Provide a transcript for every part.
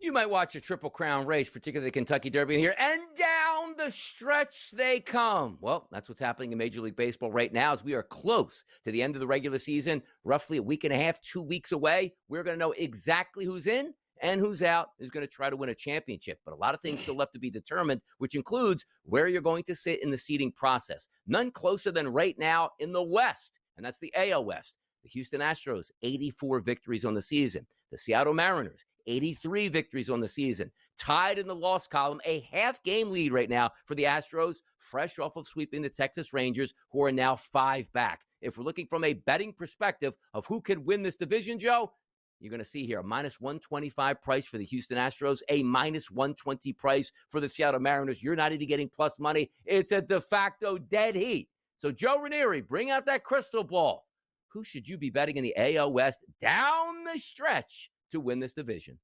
You might watch a Triple Crown race, particularly the Kentucky Derby in here, and down the stretch they come. Well, that's what's happening in Major League Baseball right now as we are close to the end of the regular season, roughly a week and a half, 2 weeks away. We're going to know exactly who's in and who's out, who's going to try to win a championship. But a lot of things still left to be determined, which includes where you're going to sit in the seeding process. None closer than right now in the West, and that's the AL West. The Houston Astros, 84 victories on the season. The Seattle Mariners, 83 victories on the season. Tied in the loss column, a half-game lead right now for the Astros, fresh off of sweeping the Texas Rangers, who are now 5 back. If we're looking from a betting perspective of who could win this division, Joe, you're going to see here a minus 125 price for the Houston Astros, a minus 120 price for the Seattle Mariners. You're not even getting plus money. It's a de facto dead heat. So, Joe Ranieri, bring out that crystal ball. Who should you be betting in the AL West down the stretch to win this division?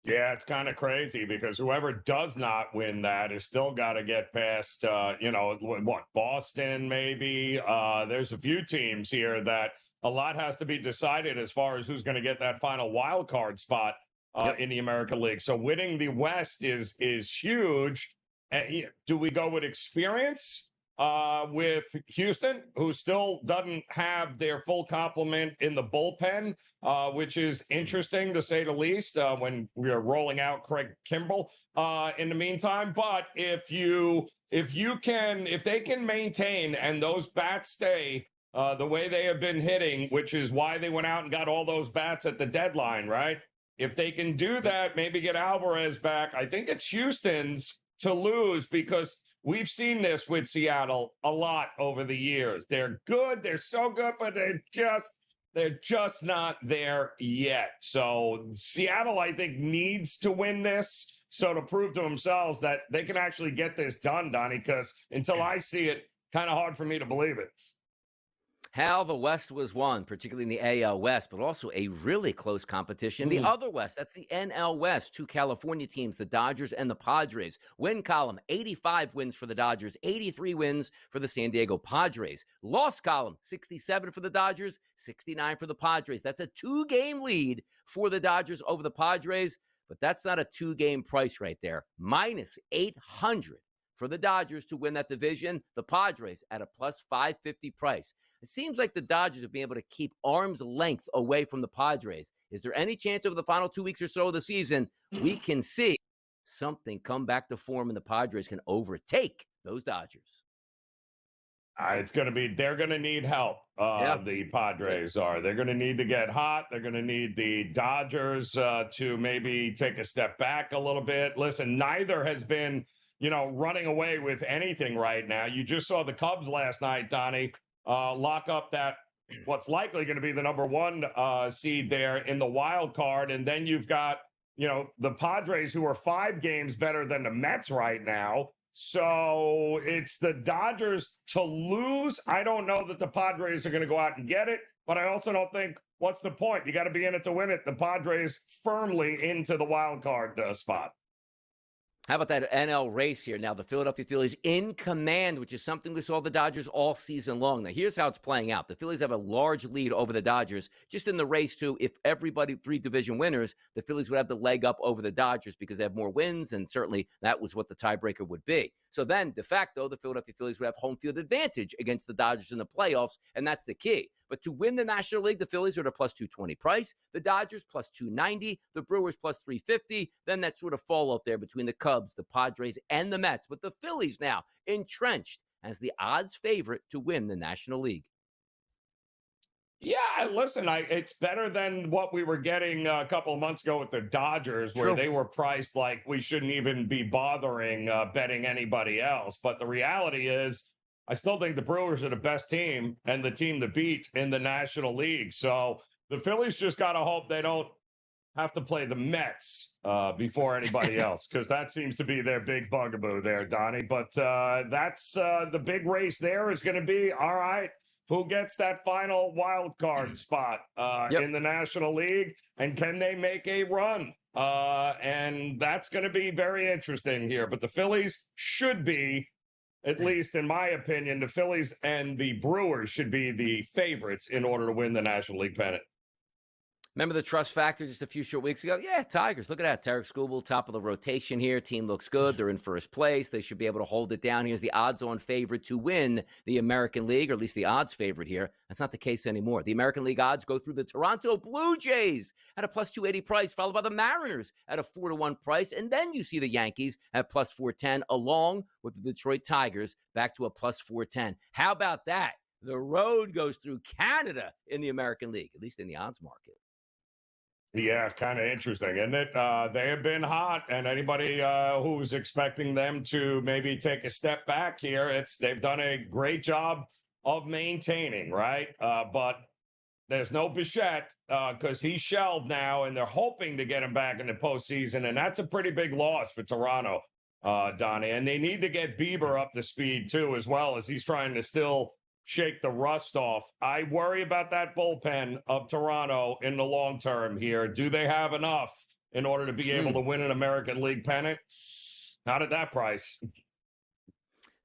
Yeah, it's kind of crazy because whoever does not win that has still got to get past, Boston maybe. There's a few teams here that a lot has to be decided as far as who's going to get that final wild card spot in the American League. So winning the West is huge. Do we go with experience? With Houston, who still doesn't have their full complement in the bullpen, which is interesting to say the least, when we are rolling out Craig Kimbrell in the meantime. But if they can maintain and those bats stay the way they have been hitting, which is why they went out and got all those bats at the deadline, right? If they can do that, maybe get Alvarez back, I think it's Houston's to lose because we've seen this with Seattle a lot over the years. They're good. They're so good, but they're just not there yet. So Seattle, I think, needs to win this. So to prove to themselves that they can actually get this done, Donnie, because until I see it, kind of hard for me to believe it. How the West was won, particularly in the AL West, but also a really close competition. The other West, that's the NL West, 2 California teams, the Dodgers and the Padres. Win column, 85 wins for the Dodgers, 83 wins for the San Diego Padres. Loss column, 67 for the Dodgers, 69 for the Padres. That's a 2-game lead for the Dodgers over the Padres, but that's not a 2-game price right there. Minus 800 for the Dodgers to win that division. The Padres at a plus 550 price. It seems like the Dodgers have been able to keep arm's length away from the Padres. Is there any chance over the final 2 weeks or so of the season we can see something come back to form and the Padres can overtake those Dodgers? They're going to need help. The Padres are. They're going to need to get hot. They're going to need the Dodgers to maybe take a step back a little bit. Listen, neither has been, running away with anything right now. You just saw the Cubs last night, Donnie, lock up that what's likely going to be the number 1 seed there in the wild card. And then you've got, the Padres, who are 5 games better than the Mets right now. So it's the Dodgers to lose. I don't know that the Padres are going to go out and get it, but I also don't think, what's the point? You got to be in it to win it. The Padres firmly into the wild card spot. How about that NL race here? Now, the Philadelphia Phillies in command, which is something we saw the Dodgers all season long. Now, here's how it's playing out. The Phillies have a large lead over the Dodgers. Just in the race, too, if everybody 3 division winners, the Phillies would have the leg up over the Dodgers because they have more wins, and certainly that was what the tiebreaker would be. So then, de facto, the Philadelphia Phillies would have home field advantage against the Dodgers in the playoffs, and that's the key. But to win the National League, the Phillies are at a plus 220 price, the Dodgers plus 290, the Brewers plus 350. Then that sort of fall out there between the Cubs, the Padres, and the Mets. But the Phillies now entrenched as the odds favorite to win the National League. Yeah, listen, it's better than what we were getting a couple of months ago with the Dodgers, where they were priced like we shouldn't even be bothering betting anybody else. But the reality is, I still think the Brewers are the best team and the team to beat in the National League. So the Phillies just got to hope they don't have to play the Mets before anybody else, because that seems to be their big bugaboo there, Donnie. But that's the big race there is going to be, all right, who gets that final wild card spot in the National League, and can they make a run? And that's going to be very interesting here. But the Phillies should be, at least in my opinion, the Phillies and the Brewers should be the favorites in order to win the National League pennant. Remember the trust factor just a few short weeks ago? Yeah, Tigers. Look at that. Tarek Skubal, top of the rotation here. Team looks good. They're in first place. They should be able to hold it down. Here's the odds-on favorite to win the American League, or at least the odds favorite here. That's not the case anymore. The American League odds go through the Toronto Blue Jays at a plus 280 price, followed by the Mariners at a 4-1 price. And then you see the Yankees at plus 410, along with the Detroit Tigers back to a plus 410. How about that? The road goes through Canada in the American League, at least in the odds market. Yeah, kind of interesting, isn't it? They have been hot, and anybody who's expecting them to maybe take a step back here, they've done a great job of maintaining, right? But there's no Bichette because he's shelved now, and they're hoping to get him back in the postseason, and that's a pretty big loss for Toronto, Donnie. And they need to get Bieber up to speed too, as well, as he's trying to still shake the rust off. I worry about that bullpen of Toronto in the long term here. Do they have enough in order to be able to win an American League pennant? Not at that price.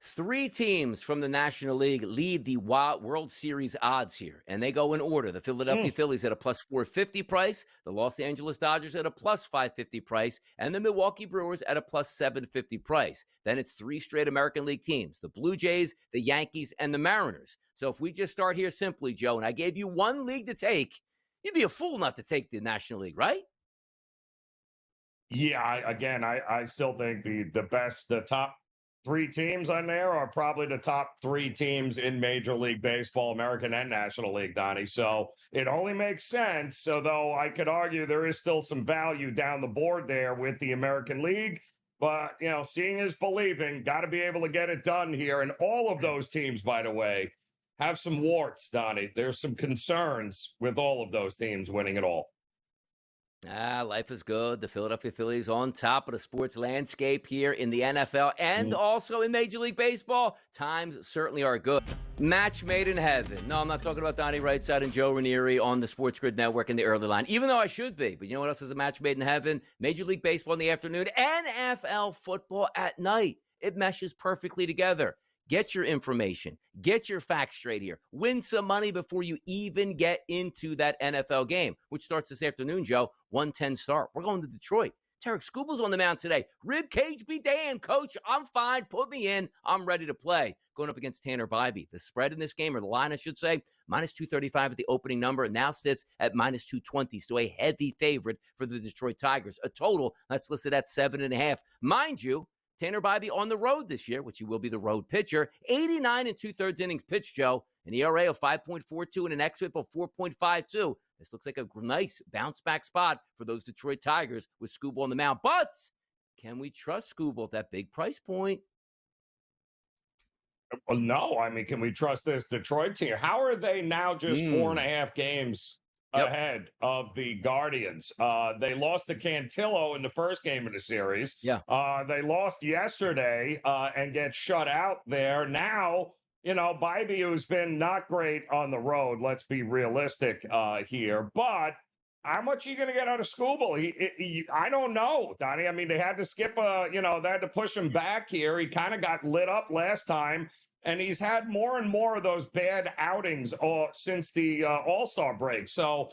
3 teams from the National League lead the World Series odds here, and they go in order. The Philadelphia Phillies at a plus 450 price, the Los Angeles Dodgers at a plus 550 price, and the Milwaukee Brewers at a plus 750 price. Then it's 3 straight American League teams, the Blue Jays, the Yankees, and the Mariners. So if we just start here simply, Joe, and I gave you one league to take, you'd be a fool not to take the National League, right? Yeah, I still think the top 3 teams on there are probably the top 3 teams in Major League Baseball, American and National League, Donnie. So it only makes sense. So though I could argue there is still some value down the board there with the American League, but seeing is believing. Got to be able to get it done here. And all of those teams, by the way, have some warts, Donnie. There's some concerns with all of those teams winning it all. Life is good. The Philadelphia Phillies on top of the sports landscape here in the NFL and also in Major League Baseball. Times certainly are good. Match made in heaven. No, I'm not talking about Donnie Rightside and Joe Ranieri on the SportsGrid Network in the early line, even though I should be. But you know what else is a match made in heaven? Major League Baseball in the afternoon, NFL football at night. It meshes perfectly together. Get your information. Get your facts straight here. Win some money before you even get into that NFL game, which starts this afternoon, Joe. 1:10 start. We're going to Detroit. Tarek Skubal's on the mound today. Rib cage be damned, coach. I'm fine. Put me in. I'm ready to play. Going up against Tanner Bybee. The spread in this game, or the line, I should say, minus 235 at the opening number, and now sits at minus 220. So a heavy favorite for the Detroit Tigers. A total that's listed at 7.5. Mind you, Tanner Bybee on the road this year, which he will be the road pitcher. 89 and 2/3 innings pitched, Joe. An ERA of 5.42 and an xFIP of 4.52. This looks like a nice bounce-back spot for those Detroit Tigers with Skubal on the mound. But can we trust Skubal at that big price point? Well, no. I mean, can we trust this Detroit team? How are they now just 4.5 games ahead of the Guardians? They lost to Cantillo in the first game of the series. Yeah. They lost yesterday and get shut out there. Now, Bybee, who's been not great on the road, let's be realistic here, but how much are you going to get out of Skubal? I don't know, Donnie. I mean, they had to skip they had to push him back here. He kind of got lit up last time, and he's had more and more of those bad outings since the All-Star break. So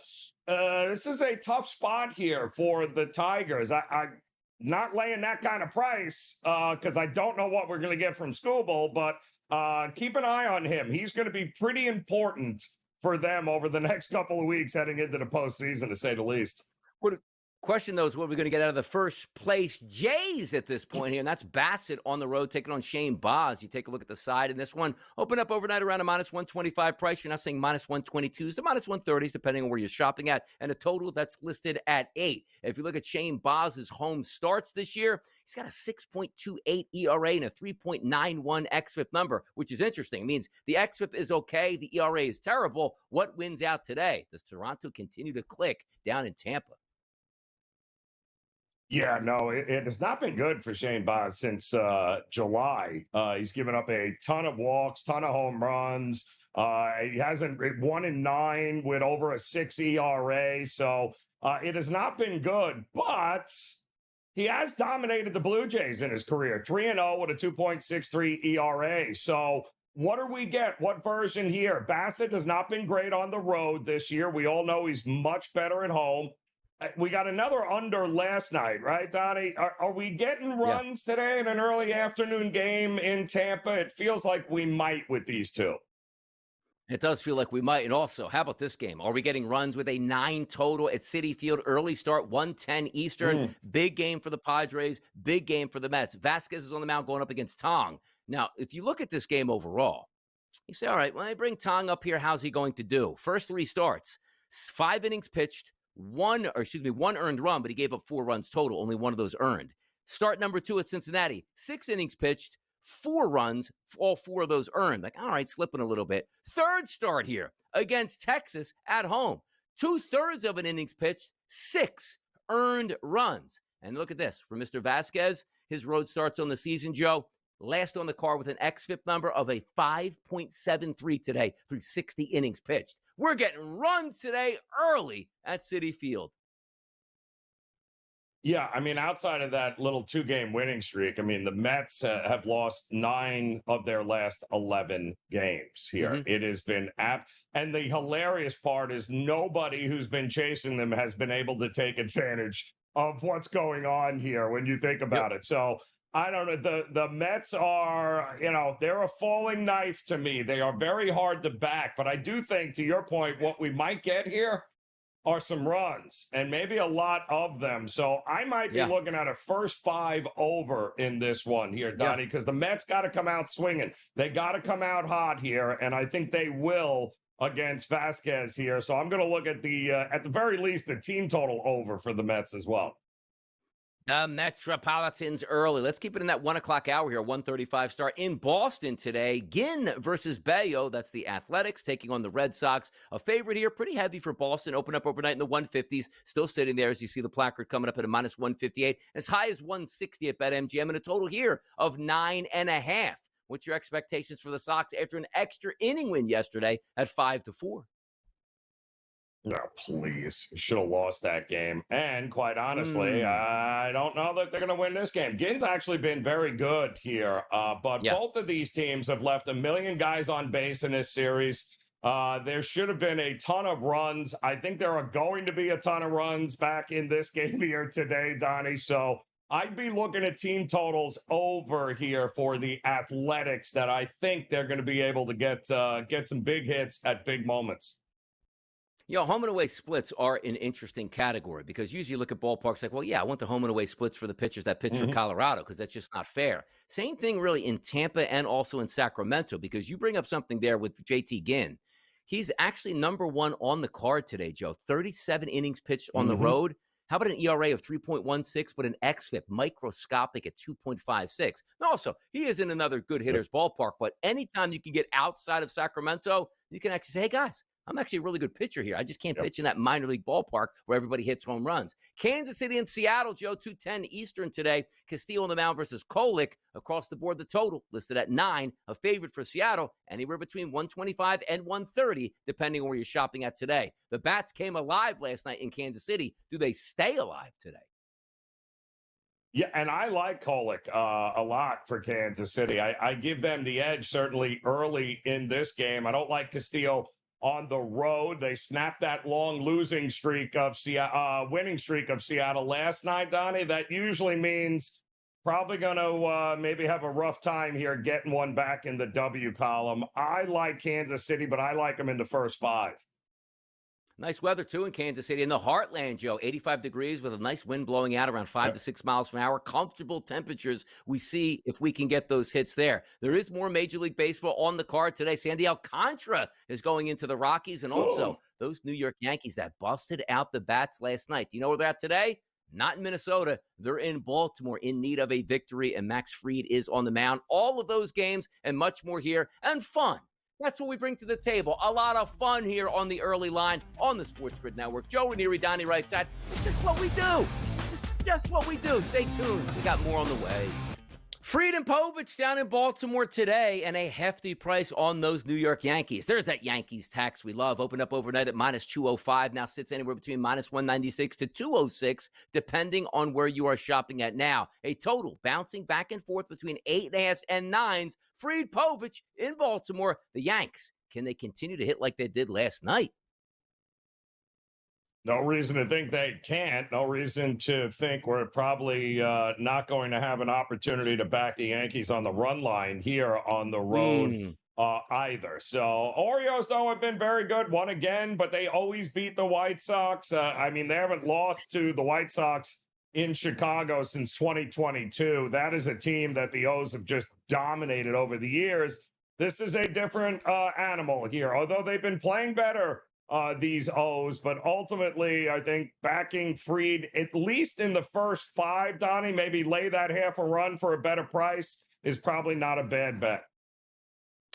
this is a tough spot here for the Tigers. I'm not laying that kind of price because I don't know what we're going to get from Skubal, but keep an eye on him. He's going to be pretty important for them over the next couple of weeks heading into the postseason, to say the least. Question, though, is what we're going to get out of the first place Jays at this point here, and that's Bassett on the road taking on Shane Baz. You take a look at the side, and this one opened up overnight around a minus 125 price. You're not saying minus 122s to minus 130s, depending on where you're shopping at, and a total that's listed at 8. If you look at Shane Baz's home starts this year, he's got a 6.28 ERA and a 3.91 xFIP number, which is interesting. It means the xFIP is okay, the ERA is terrible. What wins out today? Does Toronto continue to click down in Tampa? Yeah, no, it has not been good for Shane Baz since July. He's given up a ton of walks, ton of home runs. He hasn't 1-9 with over a 6 ERA. So it has not been good, but he has dominated the Blue Jays in his career. 3-0 with a 2.63 ERA. So What do we get? What version here? Bassett has not been great on the road this year. We all know he's much better at home. We got another under last night, right, Donnie? Are we getting runs today in an early afternoon game in Tampa? It feels like we might with these two. It does feel like we might. And also, how about this game? Are we getting runs with a 9 total at Citi Field? Early start, 1:10 Eastern. Big game for the Padres. Big game for the Mets. Vasquez is on the mound going up against Tong. Now, if you look at this game overall, you say, all right, when they bring Tong up here, how's he going to do? First 3 starts, 5 innings pitched, one earned run, but he gave up 4 runs total. Only one of those earned. Start number 2 at Cincinnati, 6 innings pitched, 4 runs, all 4 of those earned. Like, all right, slipping a little bit. Third start here against Texas at home. 2/3 of an innings pitched, 6 earned runs. And look at this. For Mr. Vasquez, his road starts on the season, Joe. Last on the card with an xFIP number of a 5.73 today through 60 innings pitched. We're getting runs today early at Citi Field. Yeah, I mean, outside of that little 2-game winning streak, I mean, the Mets have lost 9 of their last 11 games here. It has been and the hilarious part is nobody who's been chasing them has been able to take advantage of what's going on here when you think about it. So I don't know. The Mets are, they're a falling knife to me. They are very hard to back. But I do think, to your point, what we might get here are some runs and maybe a lot of them. So I might be looking at a first 5 over in this one here, Donnie, because the Mets got to come out swinging. They got to come out hot here, and I think they will against Vasquez here. So I'm going to look at the very least, the team total over for the Mets as well. The Metropolitans early. Let's keep it in that 1 o'clock hour here. 1:35 start in Boston today. Ginn versus Bayo. That's the Athletics taking on the Red Sox. A favorite here. Pretty heavy for Boston. Open up overnight in the 150s. Still sitting there as you see the placard coming up at a minus 158. As high as 160 at BetMGM. And a total here of 9.5. What's your expectations for the Sox after an extra inning win yesterday at 5-4? No, please. Should have lost that game. And quite honestly, I don't know that they're going to win this game. Ginn's actually been very good here. But both of these teams have left 1 million guys on base in this series. There should have been a ton of runs. I think there are going to be a ton of runs back in this game here today, Donnie. So I'd be looking at team totals over here for the Athletics that I think they're going to be able to get some big hits at big moments. Home and away splits are an interesting category because usually you look at ballparks like, well, I want the home and away splits for the pitchers that pitch for Colorado because that's just not fair. Same thing really in Tampa and also in Sacramento because you bring up something there with JT Ginn. He's actually number 1 on the card today, Joe. 37 innings pitched on the road. How about an ERA of 3.16, but an xFIP microscopic at 2.56? And also, he is in another good hitter's ballpark, but anytime you can get outside of Sacramento, you can actually say, hey, guys, I'm actually a really good pitcher here. I just can't pitch in that minor league ballpark where everybody hits home runs. Kansas City and Seattle, Joe, 2:10 Eastern today. Castillo on the mound versus Kolick. Across the board, the total listed at 9. A favorite for Seattle, anywhere between 125 and 130, depending on where you're shopping at today. The Bats came alive last night in Kansas City. Do they stay alive today? Yeah, and I like Kolick a lot for Kansas City. I give them the edge certainly early in this game. I don't like Castillo on the road. They snapped that long winning streak of Seattle last night, Donnie. That usually means probably going to maybe have a rough time here getting one back in the W column. I like Kansas City, but I like them in the first 5. Nice weather, too, in Kansas City. In the heartland, Joe, 85 degrees with a nice wind blowing out around 5 to 6 miles per hour. Comfortable temperatures. We see if we can get those hits there. There is more Major League Baseball on the card today. Sandy Alcantara is going into the Rockies. And also those New York Yankees that busted out the bats last night. Do you know where they're at today? Not in Minnesota. They're in Baltimore in need of a victory. And Max Fried is on the mound. All of those games and much more here. And fun. That's what we bring to the table. A lot of fun here on the early line on the SportsGrid Network. Joe Ranieri, Donnie Rightside. It's just what we do. It's just what we do. Stay tuned. We got more on the way. Fried and Povich down in Baltimore today, and a hefty price on those New York Yankees. There's that Yankees tax we love. Opened up overnight at minus 205. Now sits anywhere between minus 196 to 206, depending on where you are shopping at now. A total bouncing back and forth between 8.5s and 9s. Fried, Povich in Baltimore. The Yanks, can they continue to hit like they did last night? No reason to think they can't. No reason to think we're probably not going to have an opportunity to back the Yankees on the run line here on the road either. So Orioles, though, have been very good. Won again, but they always beat the White Sox. I mean, they haven't lost to the White Sox in Chicago since 2022. That is a team that the O's have just dominated over the years. This is a different animal here, although they've been playing better, these O's, but ultimately, I think backing Fried, at least in the first 5, Donnie, maybe lay that half a run for a better price, is probably not a bad bet.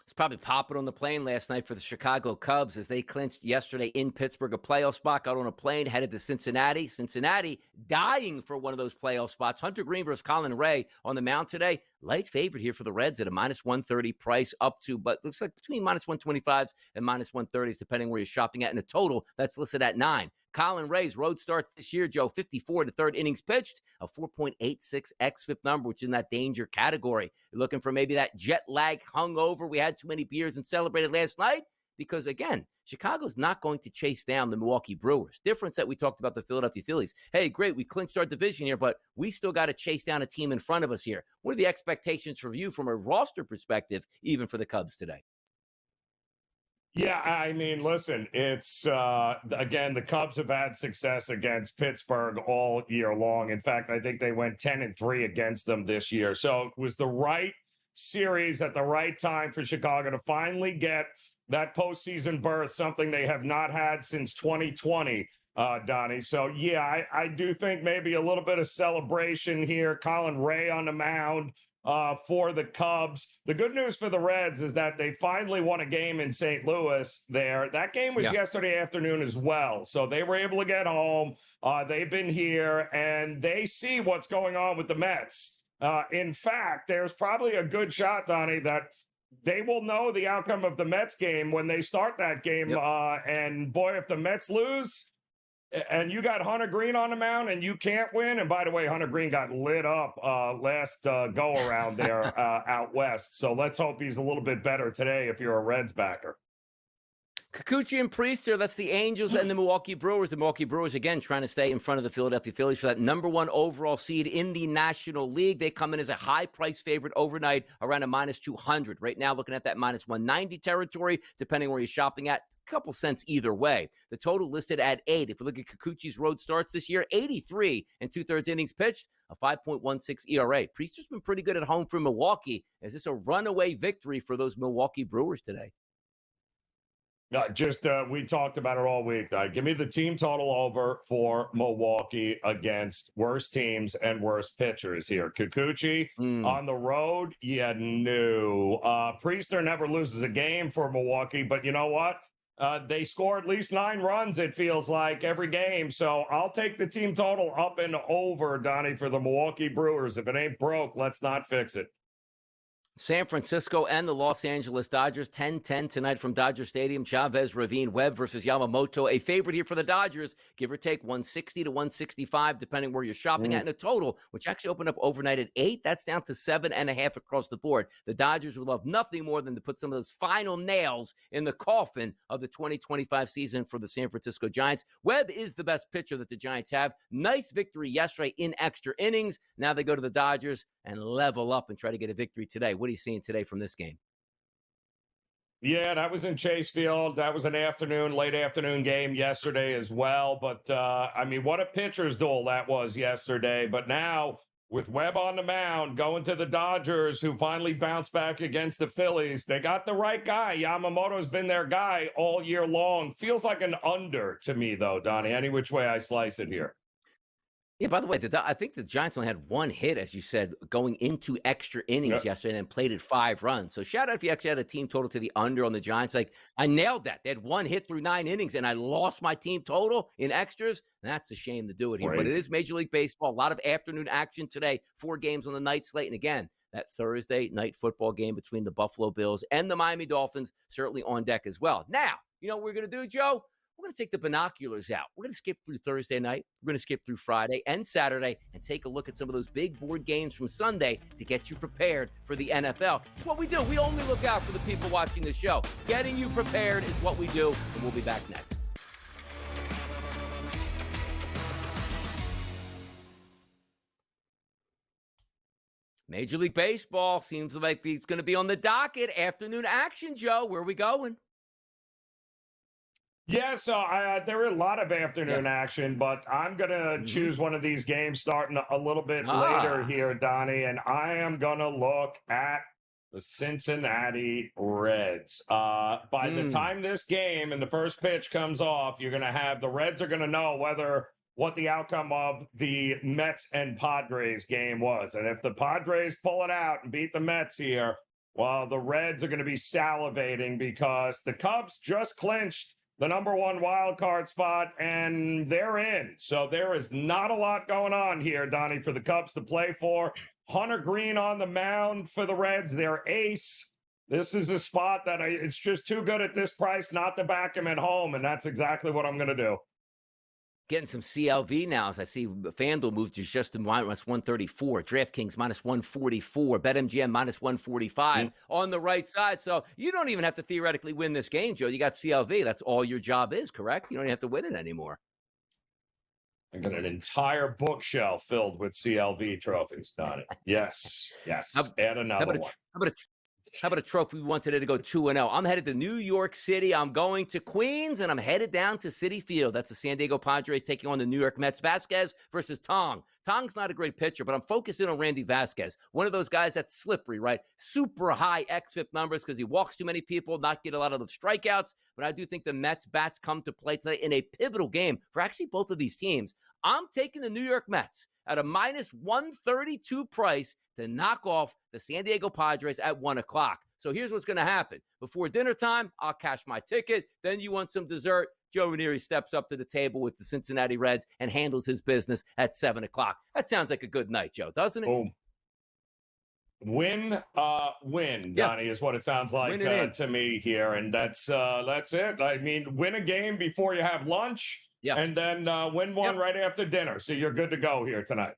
It's probably popping on the plane last night for the Chicago Cubs as they clinched yesterday in Pittsburgh a playoff spot, got on a plane, headed to Cincinnati. Cincinnati dying for one of those playoff spots. Hunter Green versus Colin Ray on the mound today. Light favorite here for the Reds at a minus 130 price up to, but looks like between minus 125s and minus 130s, depending where you're shopping at. In a total, that's listed at 9. Colin Ray's road starts this year, Joe, 54 to third innings pitched, a 4.86 xFIP number, which is in that danger category. You're looking for maybe that jet lag hungover. We had too many beers and celebrated last night because, again, Chicago's not going to chase down the Milwaukee Brewers. Difference that we talked about the Philadelphia Phillies. Hey, great, we clinched our division here, but we still got to chase down a team in front of us here. What are the expectations for you from a roster perspective, even for the Cubs today? Yeah, I mean, listen, it's, again, the Cubs have had success against Pittsburgh all year long. In fact, I think they went 10-3 against them this year. So it was the right series at the right time for Chicago to finally get that postseason berth, something they have not had since 2020, Donnie. So, yeah, I do think maybe a little bit of celebration here. Colin Ray on the mound for the Cubs. The good news for the Reds is that they finally won a game in St. Louis there. That game was yesterday afternoon as well. So they were able to get home. They've been here, and they see what's going on with the Mets. In fact, there's probably a good shot, Donnie, that they will know the outcome of the Mets game when they start that game. And boy, if the Mets lose and you got Hunter Green on the mound and you can't win, and by the way, Hunter Green got lit up last go around there out west. So let's hope he's a little bit better today if you're a Reds backer. Kikuchi and Priester, that's the Angels and the Milwaukee Brewers. The Milwaukee Brewers, again, trying to stay in front of the Philadelphia Phillies for that number 1 overall seed in the National League. They come in as a high-price favorite overnight around a minus 200. Right now, looking at that minus 190 territory, depending where you're shopping at, a couple cents either way. The total listed at 8. If we look at Kikuchi's road starts this year, 83 and 2/3 innings pitched, a 5.16 ERA. Priester's been pretty good at home for Milwaukee. Is this a runaway victory for those Milwaukee Brewers today? We talked about it all week. Give me the team total over for Milwaukee against worse teams and worse pitchers here. Kikuchi on the road, no. Priester never loses a game for Milwaukee, but you know what? They score at least 9 runs, it feels like, every game. So I'll take the team total up and over, Donnie, for the Milwaukee Brewers. If it ain't broke, let's not fix it. San Francisco and the Los Angeles Dodgers, 10-10 tonight from Dodger Stadium. Chavez, Ravine, Webb versus Yamamoto. A favorite here for the Dodgers, give or take 160 to 165, depending where you're shopping at in a total, which actually opened up overnight at 8. That's down to 7.5 across the board. The Dodgers would love nothing more than to put some of those final nails in the coffin of the 2025 season for the San Francisco Giants. Webb is the best pitcher that the Giants have. Nice victory yesterday in extra innings. Now they go to the Dodgers and level up and try to get a victory today. What are you seeing today from this game? Yeah, that was in Chase Field. That was an late afternoon game yesterday as well. But, I mean, what a pitcher's duel that was yesterday. But now, with Webb on the mound, going to the Dodgers, who finally bounced back against the Phillies, they got the right guy. Yamamoto's been their guy all year long. Feels like an under to me, though, Donnie, any which way I slice it here. Yeah, by the way, I think the Giants only had 1 hit, as you said, going into extra innings yesterday and played at 5 runs. So shout out if you actually had a team total to the under on the Giants. Like, I nailed that. They had 1 hit through 9 innings, and I lost my team total in extras. That's a shame to do it here. But it is Major League Baseball. A lot of afternoon action today. 4 games on the night slate. And again, that Thursday night football game between the Buffalo Bills and the Miami Dolphins certainly on deck as well. Now, you know what we're going to do, Joe? We're going to take the binoculars out. We're going to skip through Thursday night. We're going to skip through Friday and Saturday and take a look at some of those big board games from Sunday to get you prepared for the NFL. It's what we do. We only look out for the people watching the show. Getting you prepared is what we do, and we'll be back next. Major League Baseball seems like it's going to be on the docket. Afternoon action, Joe. Where are we going? Yeah, so there are a lot of afternoon action, but I'm going to choose one of these games starting a little bit later here, Donnie, and I am going to look at the Cincinnati Reds. By the time this game and the first pitch comes off, you're going to have the Reds are going to know what the outcome of the Mets and Padres game was. And if the Padres pull it out and beat the Mets here, well, the Reds are going to be salivating because the Cubs just clinched the number one wild card spot, and they're in. So there is not a lot going on here, Donnie, for the Cubs to play for. Hunter Green on the mound for the Reds, their ace. This is a spot that it's just too good at this price not to back him at home, and that's exactly what I'm going to do. Getting some CLV now as I see FanDuel moved to just minus 134, DraftKings minus 144, BetMGM minus 145 on the right side. So you don't even have to theoretically win this game, Joe. You got CLV. That's all your job is, correct? You don't even have to win it anymore. I got an entire bookshelf filled with CLV trophies, Donnie. Yes. Add another one. How about a trophy we want today to go 2-0? I'm headed to New York City. I'm going to Queens, and I'm headed down to Citi Field. That's the San Diego Padres taking on the New York Mets. Vasquez versus Tong. Tong's not a great pitcher, but I'm focusing on Randy Vasquez. One of those guys that's slippery, right? Super high xFIP numbers because he walks too many people, not get a lot of the strikeouts. But I do think the Mets bats come to play today in a pivotal game for actually both of these teams. I'm taking the New York Mets at a minus 132 price to knock off the San Diego Padres at 1 o'clock. So here's what's going to happen. Before dinner time, I'll cash my ticket. Then you want some dessert. Joe Ranieri steps up to the table with the Cincinnati Reds and handles his business at 7 o'clock. That sounds like a good night, Joe, doesn't it? Boom. Win, Donnie, is what it sounds like to me here. And that's it. I mean, win a game before you have lunch and then win one right after dinner. So you're good to go here tonight.